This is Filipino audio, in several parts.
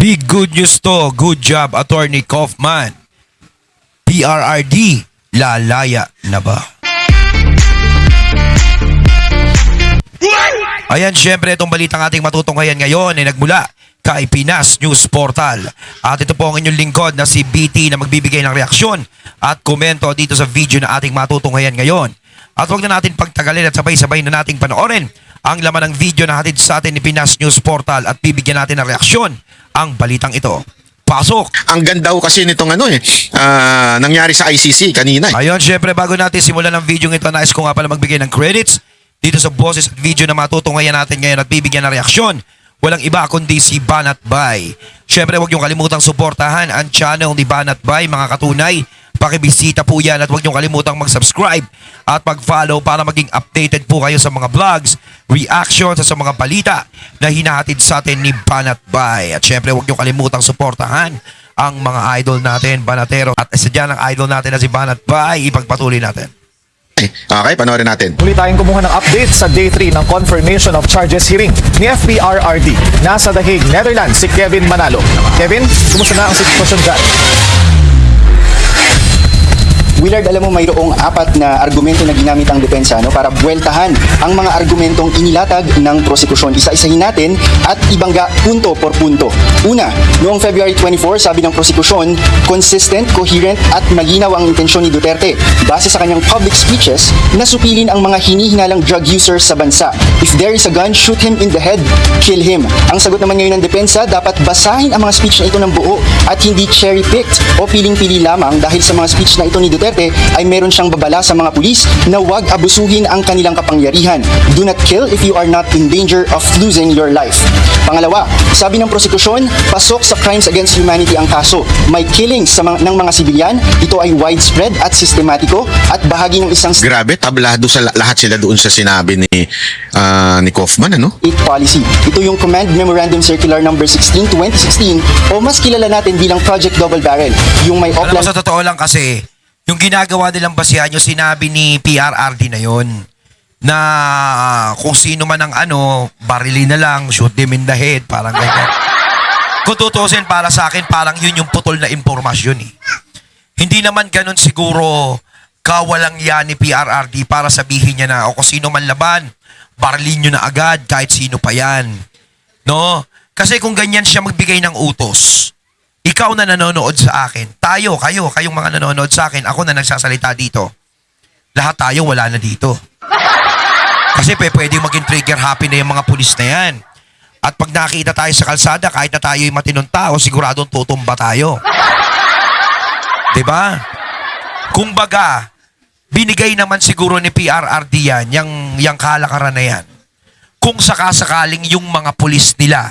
Big good news to. Good job, Attorney Kaufman. PRRD, lalaya na ba? Ayan, syempre itong balitang ating matutunghayan ngayon ay nagmula kay Pinas News Portal. At ito po ang inyong lingkod na si BT na magbibigay ng reaksyon at komento dito sa video na ating matutunghayan ngayon. At huwag na natin pagtagalin at sabay-sabay na nating panoorin ang laman ng video na hatid sa atin ni Pinas News Portal at bibigyan natin ng reaksyon ang balitang ito. Pasok! Ang ganda ho kasi nitong nangyari sa ICC kanina. Ayun, syempre bago natin simulan ang video ito, nais ko nga pala magbigay ng credits dito sa boses at video na matutunghayan natin ngayon at bibigyan ng reaksyon. Walang iba kundi si Banat Bay. Syempre huwag niyong kalimutang suportahan ang channel ni Banat Bay, mga katunay. Pakibisita po yan at huwag niyong kalimutang mag-subscribe at mag-follow para maging updated po kayo sa mga vlogs, reactions at sa mga balita na hinahatid sa atin ni Banat Bay. At syempre huwag niyong kalimutang suportahan ang mga idol natin, Banatero. At isa dyan ang idol natin na si Banat Bay, ipagpatuloy natin. Okay, panoorin natin. Muli tayong kumuha ng update sa Day 3 ng Confirmation of Charges hearing ni FPRRD. Nasa The Hague, Netherlands, si Kevin Manalo. Kevin, kumusta na ang sitwasyon dyan? Willard, alam mo mayroong 4 na argumento na ginamit ang depensa para buweltahan ang mga argumentong inilatag ng prosekusyon. Isa-isahin natin at ibangga punto por punto. Una, noong February 24, sabi ng prosekusyon, consistent, coherent at malinaw ang intensyon ni Duterte base sa kanyang public speeches na supilin ang mga hinihinalang drug users sa bansa. If there is a gun, shoot him in the head, kill him. Ang sagot naman ngayon ng depensa, dapat basahin ang mga speech na ito ng buo at hindi cherry-picked o piling-pili lamang dahil sa mga speech na ito ni Duterte ay meron siyang babala sa mga pulis na huwag abusuhin ang kanilang kapangyarihan. Do not kill if you are not in danger of losing your life. Pangalawa, sabi ng prosekusyon, pasok sa crimes against humanity ang kaso. May killings ng mga sibilyan, ito ay widespread at sistematiko at bahagi ng isang Grabe, tablado sa lahat sila doon sa sinabi ni Kaufman, ano? policy. Ito yung Command Memorandum Circular number 16, 2016 o mas kilala natin bilang Project Double Barrel. Yung may Alam mo, sa totoo lang kasi, yung ginagawa nilang basihan, yung sinabi ni PRRD na yon na kung sino man ang barilin na lang, shoot them in the head, parang ganyan. Kung tutusin para sa akin, parang yun yung putol na impormasyon eh. Hindi naman ganun siguro kawalang yan ni PRRD para sabihin niya na o kung sino man laban, barilin nyo na agad kahit sino pa yan. No? Kasi kung ganyan siya magbigay ng utos, ikaw na nanonood sa akin, kayong mga nanonood sa akin, ako na nagsasalita dito. Lahat tayo wala na dito. Kasi pwede maging trigger happy na yung mga pulis na yan. At pag nakita tayo sa kalsada, kahit na tayo yung matinong tao, siguradong tutumba tayo. Diba? Kumbaga, binigay naman siguro ni PRRD yan, yung kalakaran na yan. Kung sakasakaling yung mga pulis nila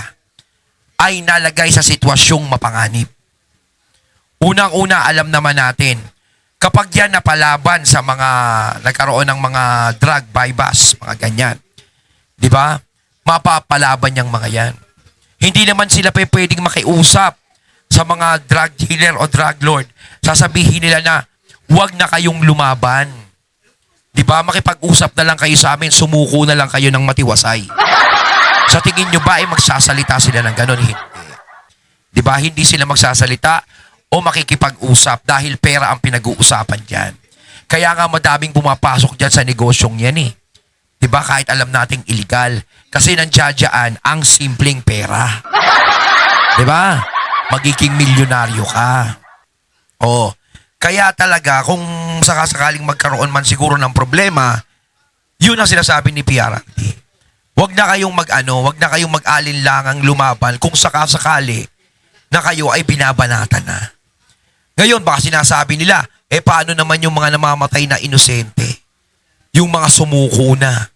ay nalagay sa sitwasyong mapanganib. Unang-una, alam naman natin, kapag yan napalaban sa mga nagkaroon ng mga drug bypass, mga ganyan, di ba? Mapapalaban yung mga yan. Hindi naman sila pwedeng makiusap sa mga drug dealer o drug lord. Sasabihin nila na, huwag na kayong lumaban. Di ba? Makipag-usap na lang kayo sa amin, sumuko na lang kayo ng matiwasay. Sa tingin nyo ba ay magsasalita sila ng gano'n? Hindi. Di ba? Hindi sila magsasalita o makikipag-usap dahil pera ang pinag-uusapan dyan. Kaya nga madaming pumapasok dyan sa negosyong yan eh. Di ba? Kahit alam nating illegal. Kasi nandiyadyaan ang simpleng pera. Di ba? Magiging milyonaryo ka. O, kaya talaga kung sakasakaling magkaroon man siguro ng problema, yun ang sinasabi ni PRRD. Huwag na kayong huwag na kayong mag-alinlangang lumaban kung sakasakali na kayo ay binabanatan na. Ngayon, baka sinasabi nila, paano naman yung mga namamatay na inosente? Yung mga sumuko na,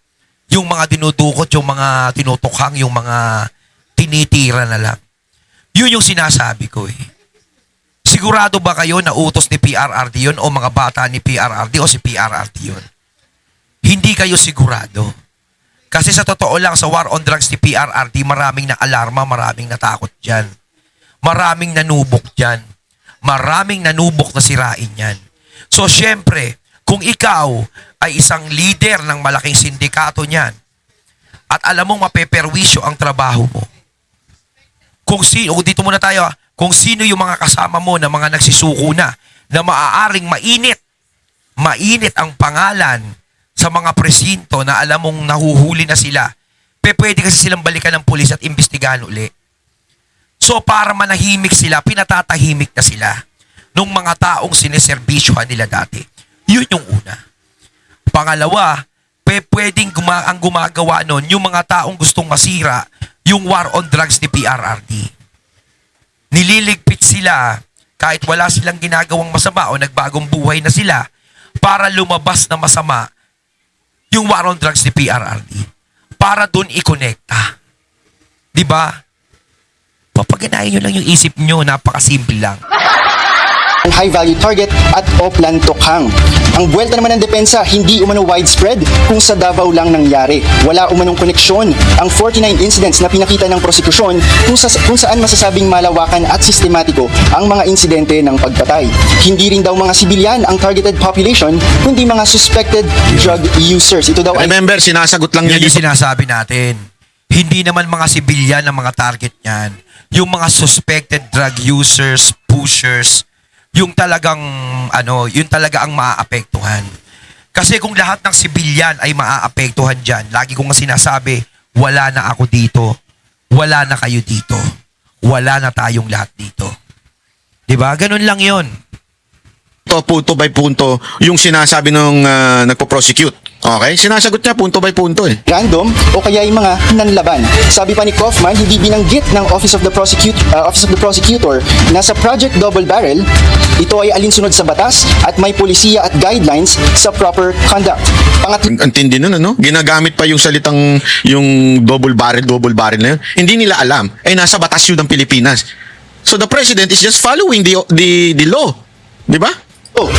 yung mga dinudukot, yung mga tinutukhang, yung mga tinitira na lang. Yun yung sinasabi ko eh. Sigurado ba kayo na utos ni PRRD yun o mga bata ni PRRD o si PRRD yun? Hindi kayo sigurado. Kasi sa totoo lang, sa war on drugs ni PRRD, maraming na alarma, maraming natakot dyan. Maraming nanubok dyan. Maraming nanubok na sirain yan. So, syempre, kung ikaw ay isang leader ng malaking sindikato niyan, at alam mong mapeperwisyo ang trabaho mo, kung dito muna tayo, kung sino yung mga kasama mo na mga nagsisuko na maaaring mainit ang pangalan sa mga presinto na alam mong nahuhuli na sila, pwede kasi silang balikan ng pulis at imbestigahan uli. So para manahimik sila, pinatatahimik na sila nung mga taong sineserbisyuhan nila dati. Yun yung una. Pangalawa, pwedeng ang gumagawa nun yung mga taong gustong masira yung war on drugs ni PRRD. Nililigpit sila kahit wala silang ginagawang masama o nagbagong buhay na sila para lumabas na masama yung war on drugs ni PRRD. Para dun i-connecta. Diba? Papaganayin nyo lang yung isip nyo, napakasimple lang. high-value target at Oplan Tokhang. Ang buwelta naman ng depensa hindi umano widespread kung sa Davao lang nangyari. Wala umanong koneksyon ang 49 incidents na pinakita ng prosekusyon kung saan masasabing malawakan at sistematiko ang mga insidente ng pagpatay. Hindi rin daw mga sibilyan ang targeted population, kundi mga suspected drug users. Ito daw ay Remember, sinasagot lang niya Yan yung dito. sinasabi natin. Hindi naman mga sibilyan ang mga target niyan. Yung mga suspected drug users, pushers, yung talagang yung talaga ang maaapektuhan. Kasi kung lahat ng sibilyan ay maaapektuhan diyan, lagi kong nga sinasabi, wala na ako dito. Wala na kayo dito. Wala na tayong lahat dito. 'Di ba? Ganun lang 'yon. Punto by punto yung sinasabi ng nagpo-prosecute. Okay? Sinasagot niya punto by punto eh. random o kaya yung mga nanlaban. Sabi pa ni Kaufman, hindi binanggit ng Office of the Prosecutor na sa Project Double Barrel, ito ay alinsunod sa batas at may polisiya at guidelines sa proper conduct. Ang tindi nun, ano? Ginagamit pa yung salitang yung double barrel na yun. Hindi nila alam. Eh, nasa batas yun ng Pilipinas. So the president is just following the law. Di ba?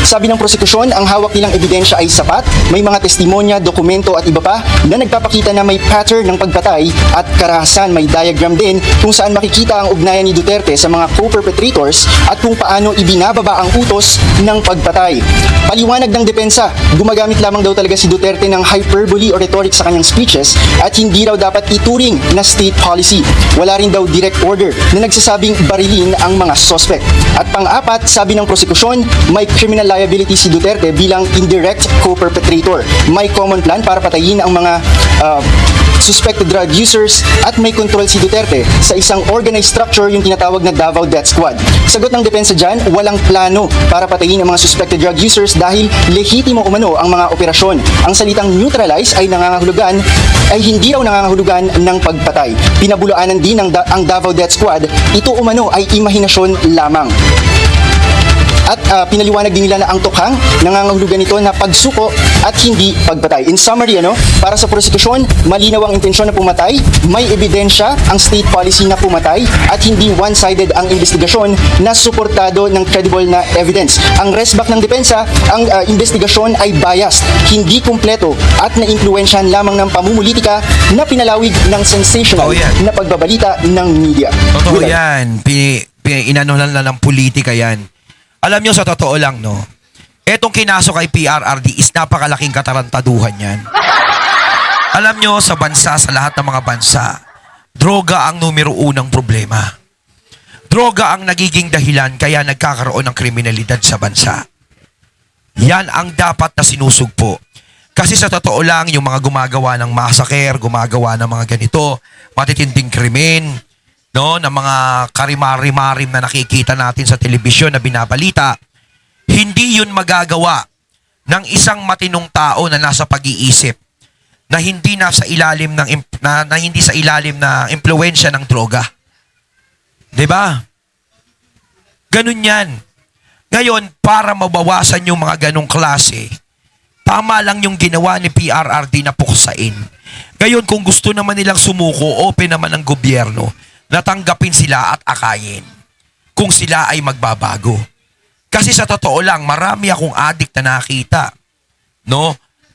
Sabi ng prosekusyon, ang hawak nilang ebidensya ay sapat, may mga testimonya, dokumento at iba pa na nagpapakita na may pattern ng pagpatay at karahasan. May diagram din kung saan makikita ang ugnayan ni Duterte sa mga co-perpetrators at kung paano ibinababa ang utos ng pagpatay. Paliwanag ng depensa, gumagamit lamang daw talaga si Duterte ng hyperbole o rhetoric sa kanyang speeches at hindi raw dapat ituring na state policy. Wala rin daw direct order na nagsasabing barilin ang mga suspect. At pang-apat, sabi ng prosekusyon, may criminal liability si Duterte bilang indirect co-perpetrator. May common plan para patayin ang mga suspected drug users at may control si Duterte sa isang organized structure, yung tinatawag na Davao Death Squad. Sagot ng depensa dyan, walang plano para patayin ang mga suspected drug users dahil lehitimo umano ang mga operasyon. Ang salitang neutralize ay hindi raw nangangahulugan ng pagpatay. Pinabulaanan din ang Davao Death Squad, ito umano ay imahinasyon lamang. At pinaliwanag din nila na ang tokhang nangangahulugan nito na pagsuko at hindi pagpatay. In summary, para sa prosekusyon, malinaw ang intensyon na pumatay, may ebidensya ang state policy na pumatay, at hindi one-sided ang investigasyon na suportado ng credible na evidence. Ang restback ng depensa, ang investigasyon ay biased, hindi kumpleto at na-impluensyahan lamang ng pamumulitika na pinalawig ng sensational na pagbabalita ng media. Totoo yan. Inano lang ng politika yan. Alam nyo, sa totoo lang, etong kinaso kay PRRD is napakalaking katarantaduhan yan. Alam nyo, sa bansa, sa lahat ng mga bansa, droga ang numero unang problema. Droga ang nagiging dahilan kaya nagkakaroon ng kriminalidad sa bansa. Yan ang dapat na sinusugpo. Kasi sa totoo lang, yung mga gumagawa ng massacre, gumagawa ng mga ganito, matitinding krimen, na mga karimari-marim na nakikita natin sa telebisyon na binabalita, hindi yun magagawa ng isang matinong tao na nasa pag-iisip, na hindi sa ilalim ng impluwensya ng droga. 'Di ba? Ganun 'yan. Ngayon, para mabawasan yung mga ganong klase, tama lang yung ginawa ni PRRD na puksain. Ngayon, kung gusto naman nilang sumuko, open naman ang gobyerno, natanggapin sila at akayin kung sila ay magbabago. Kasi sa totoo lang, marami akong addict na nakita.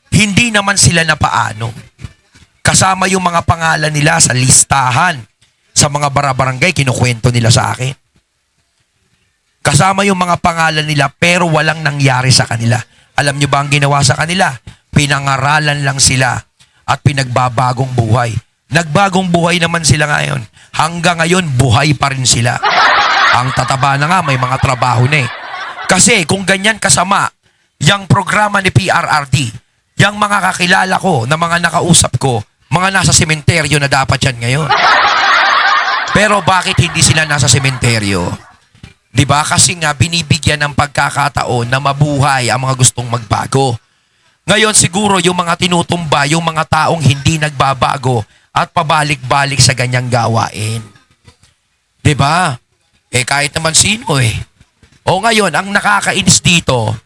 Hindi naman sila napaano. Kasama yung mga pangalan nila sa listahan sa mga barabarangay, kinukwento nila sa akin. Kasama yung mga pangalan nila pero walang nangyari sa kanila. Alam nyo ba ang ginawa sa kanila? Pinangaralan lang sila at pinagbabagong buhay. Nagbagong buhay naman sila ngayon. Hanggang ngayon, buhay pa rin sila. Ang tataba na nga, may mga trabaho na eh. Kasi kung ganyan kasama, yung programa ni PRRD, yung mga kakilala ko, na mga nakausap ko, mga nasa sementeryo na dapat yan ngayon. Pero bakit hindi sila nasa sementeryo? Diba? Kasi nga binibigyan ng pagkakataon na mabuhay ang mga gustong magbago. Ngayon siguro yung mga tinutumba, yung mga taong hindi nagbabago at pabalik-balik sa ganyang gawain. Diba? Eh kahit naman sino eh. O ngayon, ang nakakainis dito,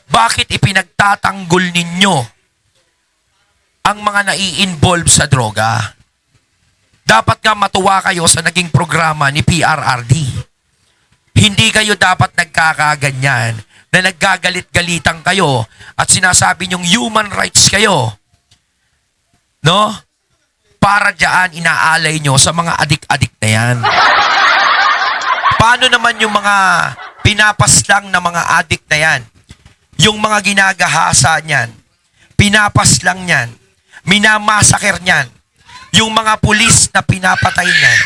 bakit ipinagtatanggol ninyo ang mga nai-involve sa droga? Dapat nga matuwa kayo sa naging programa ni PRRD. Hindi kayo dapat nagkakaganyan na naggagalit-galitan kayo at sinasabi nyong human rights kayo. No? Para diyan inaalay nyo sa mga adik-adik na yan. Paano naman yung mga pinapaslang na mga adik na yan? Yung mga ginagahasa niyan, pinapaslang niyan, minamasaker niyan, yung mga pulis na pinapatay niyan,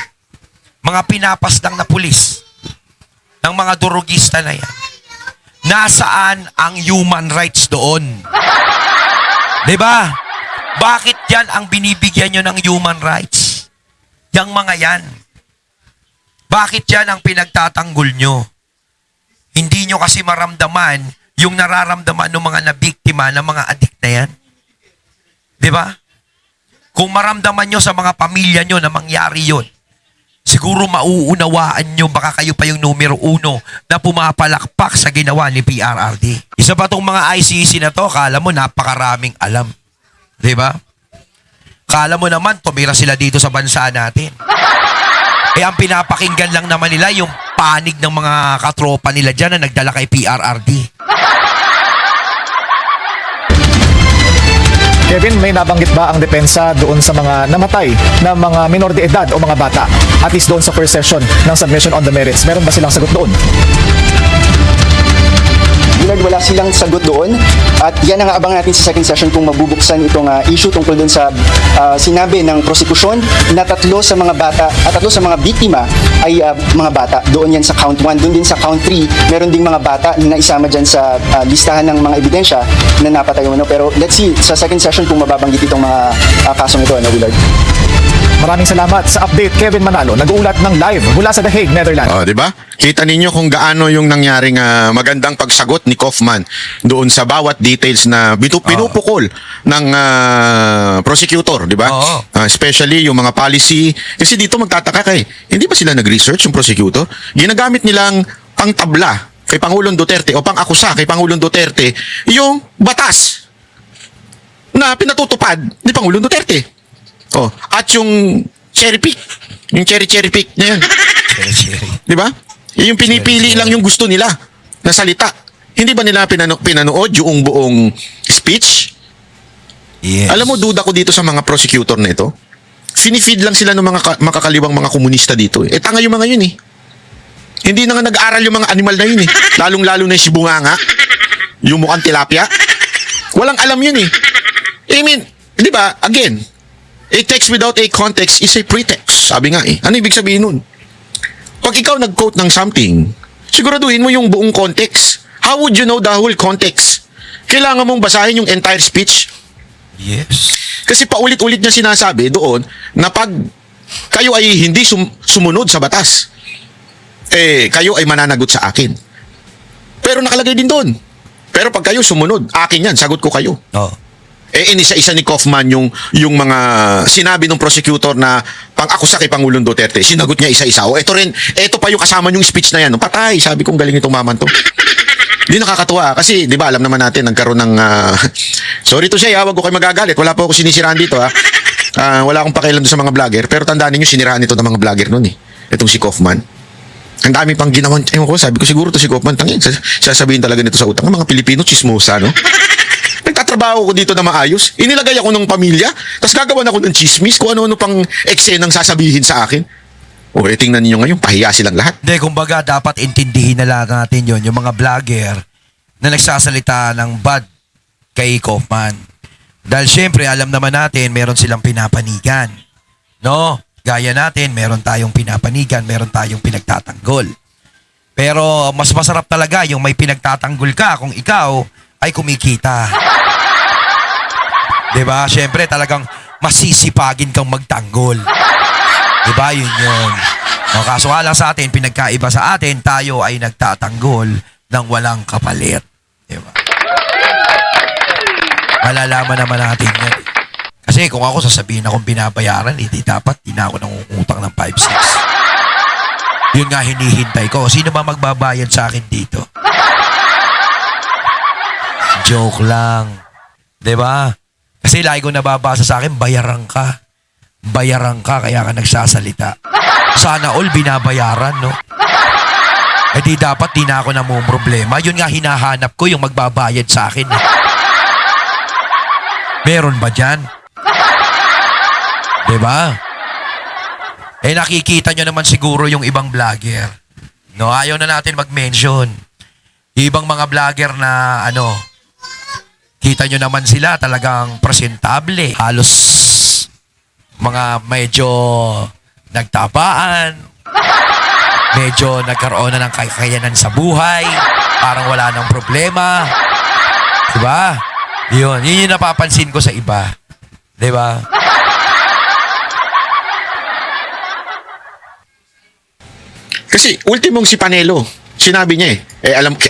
mga pinapaslang na pulis, ng mga durugista na yan, nasaan ang human rights doon? Diba? Bakit yan ang binibigyan nyo ng human rights? Yang mga yan. Bakit yan ang pinagtatanggol nyo? Hindi nyo kasi maramdaman yung nararamdaman ng mga nabiktima ng mga adik na yan. Diba? Kung maramdaman nyo sa mga pamilya nyo na mangyari yun, siguro mauunawaan nyo, baka kayo pa yung numero 1 na pumapalakpak sa ginawa ni PRRD. Isa pa tong mga ICC na to, kala mo napakaraming alam. Diba? Kala mo naman, tumira sila dito sa bansa natin. Eh, ang pinapakinggan lang naman nila yung panig ng mga katropa nila dyan na nagdala kay PRRD. Kevin, may nabanggit ba ang depensa doon sa mga namatay na mga minor de edad o mga bata? At least doon sa first session ng submission on the merits, meron ba silang sagot doon? Willard, wala silang sagot doon. At yan ang aabangan natin sa second session kung mabubuksan itong issue tungkol doon sa sinabi ng prosekusyon na 3 sa mga bata at 3 sa mga biktima ay mga bata. Doon yan sa count 1. Doon din sa count 3, meron ding mga bata na isama dyan sa listahan ng mga ebidensya na napatay. Pero let's see sa second session kung mababanggit itong mga kasong ito, Willard. Maraming salamat sa update, Kevin Manalo. Nag-uulat ng live mula sa The Hague, Netherlands. Oh, di ba? Kita ninyo kung gaano yung nangyaring magandang pagsagot ni Kaufman doon sa bawat details na pinupukol ng prosecutor, di ba? Oo. Especially yung mga policy. Kasi dito magtataka kay, hindi ba sila nag-research yung prosecutor? Ginagamit nilang pangtabla kay Pangulong Duterte o pang-akusa kay Pangulong Duterte yung batas na pinatutupad ni Pangulong Duterte. Oh, at yung cherry pick, yung cherry pick na yan. Di ba? Yung pinipili lang yung gusto nila na salita. Hindi ba nila pinanood yung buong speech? Yes. Alam mo, duda ko dito sa mga prosecutor na ito. Finifeed lang sila ng mga makakaliwang mga komunista dito. Eh, tanga yung mga yun eh. Hindi na nga nag-aaral yung mga animal na yun eh. Lalong-lalo na yung si Bunganga, yung mukhang tilapia. Walang alam yun eh. I mean, di ba, again, a text without a context is a pretext. Sabi nga eh. Ano ibig sabihin nun? Pag ikaw nag-quote ng something, siguraduhin mo yung buong context. How would you know the whole context? Kailangan mong basahin yung entire speech. Yes. Kasi paulit-ulit niya sinasabi doon na pag kayo ay hindi sumunod sa batas, eh, kayo ay mananagot sa akin. Pero nakalagay din doon. Pero pag kayo sumunod, akin yan, sagot ko kayo. Oh. Eh, inisa-isa ni Kaufman yung mga sinabi ng prosecutor na pang-akusa kay Pangulong Duterte. Sinagot niya isa-isa. O, ito pa yung kasama yung speech na yan. Patay, sabi kong galing itong maman to. Hindi nakakatuwa. Kasi, di ba, alam naman natin, nagkaroon ng... sorry to say, wag ko kayo magagalit. Wala po ako sinisiraan dito, ha. Wala akong pakialam doon sa mga vlogger. Pero tandaan niyo, siniraan ito ng mga vlogger noon, eh. Itong si Kaufman. Ang dami pang ginawan. Ewan ko, sabi ko, siguro to si Kaufman. Tangin, sasabihin talaga nito sa utang. Ang mga Pilipino, chismosa, no? Nagtatrabaho ko dito na maayos. Inilagay ako ng pamilya. Tapos gagawan ako ng chismis. Kung ano-ano pang eksenang sasabihin sa akin. O, tingnan niyo ngayon. Pahiya silang lahat. Hindi, kumbaga, dapat intindihin na lang natin yon yung mga vlogger na nagsasalita ng bad kay Kaufman. Dahil syempre, alam naman natin, meron silang pinapanigan. No? Gaya natin, meron tayong pinapanigan, meron tayong pinagtatanggol. Pero mas masarap talaga yung may pinagtatanggol ka kung ikaw ay kumikita. 'Di ba? Syempre talagang masisipagin kang magtanggol. 'Di ba? Yun yun. O, kaso nga lang sa atin, pinagkaiba sa atin, tayo ay nagtatanggol ng walang kapalit. 'Di ba? Malalaman naman natin yan. Kasi kung ako sasabihin akong binabayaran, hindi dapat di na ako nangungutang ng 5-6. Yun nga hinihintay ko. Sino ba magbabayad sa akin dito? Joke lang. 'Di ba? Kasi lagi ko nababasa sa akin, bayaran ka. Bayaran ka, kaya ka nagsasalita. Sana all binabayaran, no? Eh di dapat di na ako namumroblema. Yun nga hinahanap ko, yung magbabayad sa akin. Meron ba dyan? 'Di ba? Eh nakikita nyo naman siguro yung ibang vlogger. No, ayaw na natin mag-mention. Ibang mga vlogger na kita nyo naman sila talagang presentable. Halos mga medyo nagtabaan. Medyo nagkaroon na ng kakayanan sa buhay. Parang wala nang problema. Diba? Yun yung napapansin ko sa iba. Diba? Kasi ultimong si Panelo, sinabi niya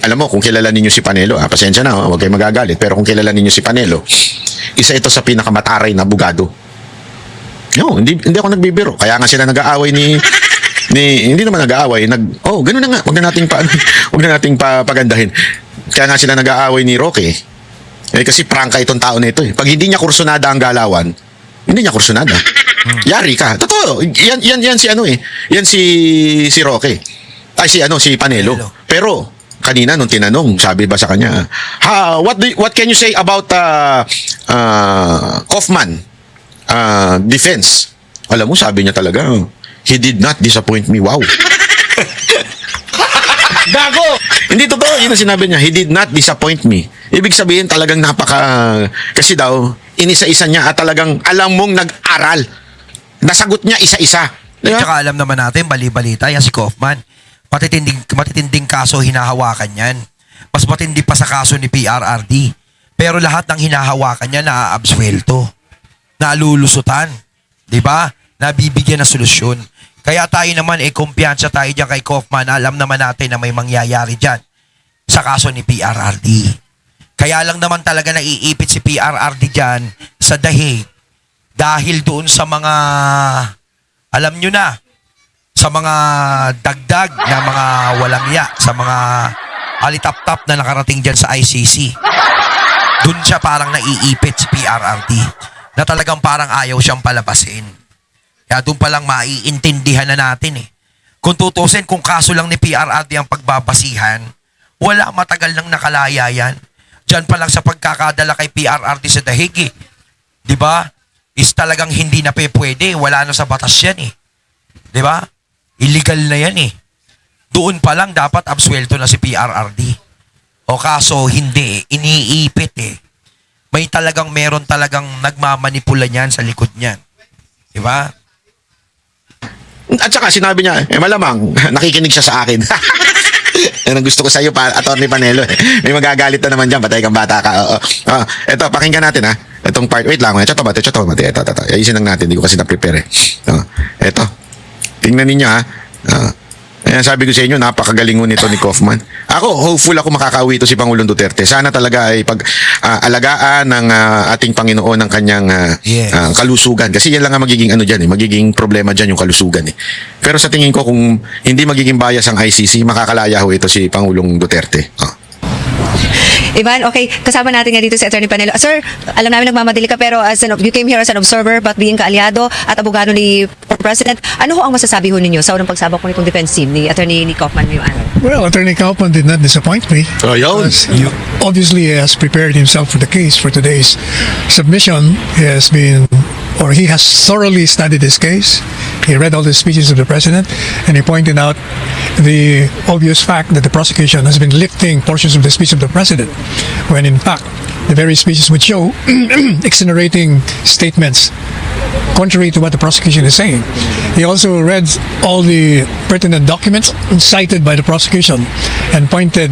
alam mo kung kilala ninyo si Panelo, pasensya na, huwag kayo magagalit, pero kung kilala ninyo si Panelo, isa ito sa pinakamataray na abogado. No, hindi ako nagbibiro. Kaya nga sila nag-aaway hindi naman nag-aaway, ganoon na nga, huwag na nating pagandahin. Kaya nga sila nag-aaway ni Roque. Kasi prangka itong tao na ito. Pag hindi niya kursunada ang galawan, hindi niya kursunada. Yari ka. Totoo. Yan si Yan si Roque. Ay si Panelo. Pero kanina nung tinanong, sabi ba sa kanya, what can you say about Kaufman defense? Alam mo, sabi niya talaga, he did not disappoint me. Wow. Gago! Hindi totoo. Yun ang sinabi niya. He did not disappoint me. Ibig sabihin talagang kasi daw, inisa-isa niya at talagang alam mong nag-aral. Nasagot niya isa-isa. Diba? Tsaka alam naman natin, bali-balita, yan si Kaufman. Matitinding kaso hinahawakan yan. Mas matindi pa sa kaso ni PRRD. Pero lahat ng hinahawakan niya naaabswelto. Nalulusutan. Diba? Nabibigyan ng solusyon. Kaya tayo naman, kumpiyansa tayo dyan kay Kaufman. Alam naman natin na may mangyayari dyan sa kaso ni PRRD. Kaya lang naman talaga naiipit si PRRD dyan sa dahig. Dahil doon sa mga, alam nyo na, sa mga dagdag na mga walang ya, sa mga alitap-tap na nakarating dyan sa ICC. Doon siya parang naiipit si PRRD na talagang parang ayaw siyang palabasin. Kaya doon palang maiintindihan na natin eh. Kung tutusin, kung kaso lang ni PRRD ang pagbabasihan, wala matagal nang nakalaya yan. Diyan pa lang sa pagkakadala kay PRRD sa dahig eh. Diba? Is talagang hindi na pwede. Wala na sa batas yan eh. Diba? Illegal na yan eh. Doon pa lang dapat absuelto na si PRRD. O kaso hindi eh. Iniipit eh. Meron talagang nagmamanipula niyan sa likod niyan. Diba? At saka sinabi niya, malamang, nakikinig siya sa akin. Yan ang gusto ko sa iyo, Atty. Panelo. May magagalit na naman dyan, patay kang bata ka. Ito, pakinggan natin ha. Itong part, wait lang, ito. Ayusin lang natin, hindi ko kasi na-prepare. Ito, tingnan ninyo ha. Ayan, sabi ko sa inyo, napakagaling nito ni Kaufman. Ako, hopeful ako makakauwi ito si Pangulong Duterte. Sana talaga ay alagaan ng ating Panginoon ng kanyang kalusugan. Kasi yan lang ang magiging magiging problema dyan yung kalusugan eh. Pero sa tingin ko, kung hindi magiging bias ang ICC, makakalaya ho ito si Pangulong Duterte. Ivan, okay, kasama natin nga dito si Atty. Panelo. Sir, alam namin nagmamadali ka pero you came here as an observer but being kaalyado at abogado ni President, ano ho ang masasabi ho ninyo sa unang pagsabak po nitong defense team ni Atty. Kaufman ngayong araw? Well, Attorney Kaufman did not disappoint me. Ayun. He obviously has prepared himself for the case for today's submission. He has thoroughly studied this case. He read all the speeches of the President and he pointed out the obvious fact that the prosecution has been lifting portions of the speech of the President when in fact the very speeches would show exonerating statements contrary to what the prosecution is saying. He also read all the pertinent documents cited by the prosecution and pointed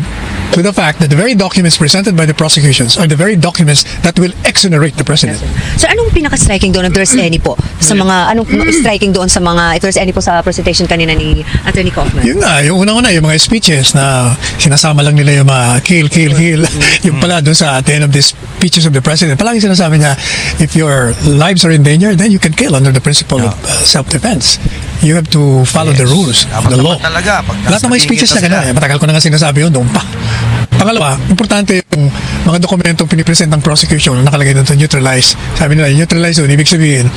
to the fact that the very documents presented by the prosecutions are the very documents that will exonerate the president. Sir, anong pinaka-striking doon, if there's any po, sa mga, anong striking doon sa mga, if there's any po sa presentation kanina ni Attorney Kaufman? Yun nga, yung unang-una, yung mga speeches na sinasama lang nila yung mga kill. Yung pala doon sa at the end of the speeches of the president, palagi sinasabi niya, if your lives are in danger, then you can kill under the principle of self-defense. You have to follow the rules of the law. Dapat talaga. Pag Lahat ng mga nasa speeches na tingin na ganun, matagal ko na nga sinasabi yun doon pa. Pangalawa, importante yung mga dokumentong pinipresent ng prosecution na nakalagay doon to neutralize. Sabi nila, neutralize doon, ibig sabihin,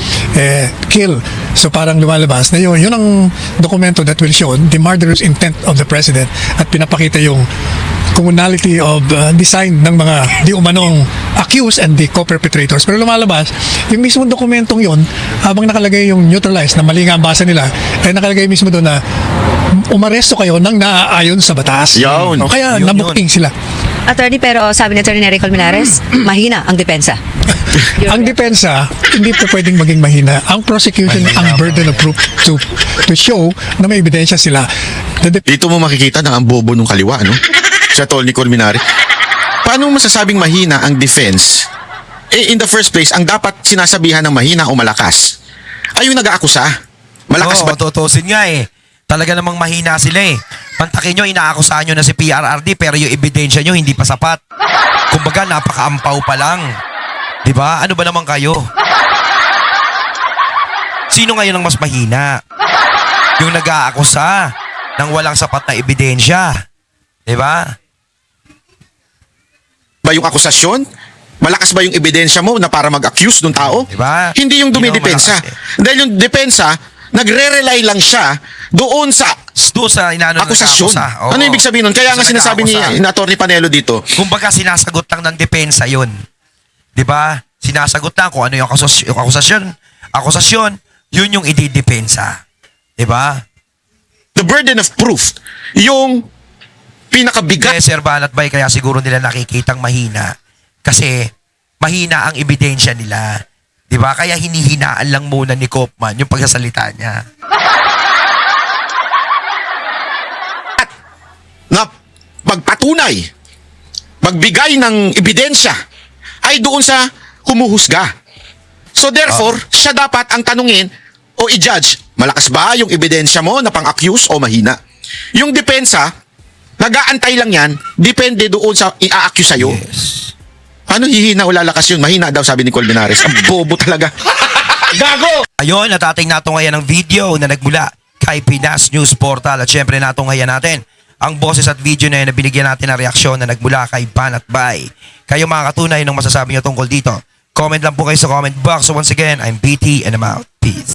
kill. So parang lumalabas na yun ang dokumento that will show the murderous intent of the president at pinapakita yung commonality of design ng mga di umanong accused and the co-perpetrators. Pero lumalabas, yung mismo dokumentong yun, habang nakalagay yung neutralize na mali nga ang basa nila, nakalagay mismo doon na umaresto kayo nang naaayon sa batas. Yun. O, kaya Yun, nabooking sila. Attorney, pero sabi ni Attorney Nery Colmenares, mahina ang depensa. Ang depensa, hindi po pwedeng maging mahina. Ang prosecution, ang burden of proof to show na may ebidensya sila. Dito mo makikita na ang bobo nung kaliwa, no? Si Atty. Colmenares. Paano mo masasabing mahina ang defense? In the first place, ang dapat sinasabihan ng mahina o malakas ay yung nag-aakusa. Malakas ba? Tutusin nga eh. Talaga namang mahina sila eh. Pantakin nyo, inaakusahan nyo na si PRRD pero yung ebidensya nyo hindi pa sapat. Kumbaga, napakaampaw pa lang. Diba? Ano ba naman kayo? Sino ngayon ang mas mahina? Yung nag-aakusa ng walang sapat na ebidensya. Diba? Ba yung akusasyon? Malakas ba yung ebidensya mo na para mag-accuse ng tao? Diba? Hindi yung Hindi dumidepensa. naman malakas Dahil yung depensa, nagre-rely lang siya doon sa Doon sa inano akusasyon. nag-aakusa. Oo. Ano ibig sabihin nun? Kaya nga Sa sinasabi ni nag-aakusa. Atty. Panelo dito, Kumbaga, sinasagot lang ng depensa yun. Diba? Sinasagot lang kung ano yung akusasyon, yun yung ididepensa. Diba? the burden of proof, yung pinakabigat. Kaya Sir Banat Bay, kaya siguro nila nakikitang mahina. Kasi mahina ang ebidensya nila. Diba? Kaya hinihinaan lang muna ni Kaufman yung pagsasalita niya. Na pagpatunay, magbigay ng ebidensya ay doon sa humuhusga. So therefore, siya dapat ang tanungin o i-judge, malakas ba yung ebidensya mo na pang-accuse o mahina? Yung depensa, nag-aantay lang yan, depende doon sa i-accuse sa'yo. Yes. Paano hihina o lalakas yun? Mahina daw, sabi ni Colmenares. Ang bobo talaga. Gago! Ayun, natating natunghayan ng video na nagmula kay Pinas News Portal at syempre natunghayan natin ang boses at video na yun na binigyan natin ng reaksyon na nagmula kay Banat Bay. Kayo mga katunay ng masasabi nyo tungkol dito. Comment lang po kayo sa comment box. So once again, I'm BT and I'm out. Peace.